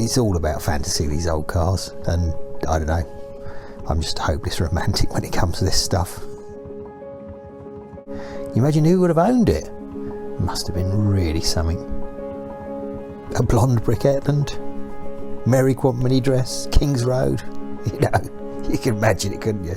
it's all about fantasy, these old cars, and I don't know, I'm just a hopeless romantic when it comes to this stuff. You imagine who would have owned it? It must have been really something. A blonde brick Etland, Mary Quantmany dress, King's Road, you know, you can imagine it, couldn't you?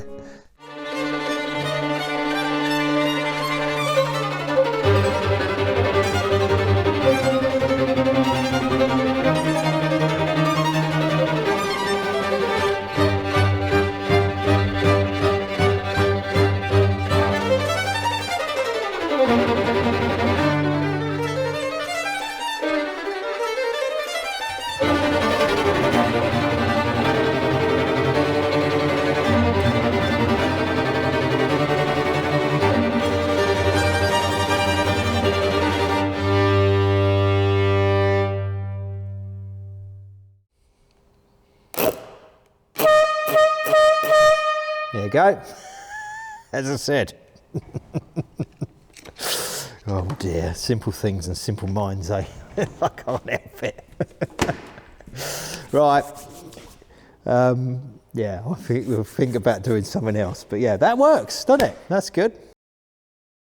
There you go, as I said. Oh dear, simple things and simple minds, eh? I can't help it. Right, yeah, I think we'll think about doing something else, but yeah, that works, doesn't it? That's good.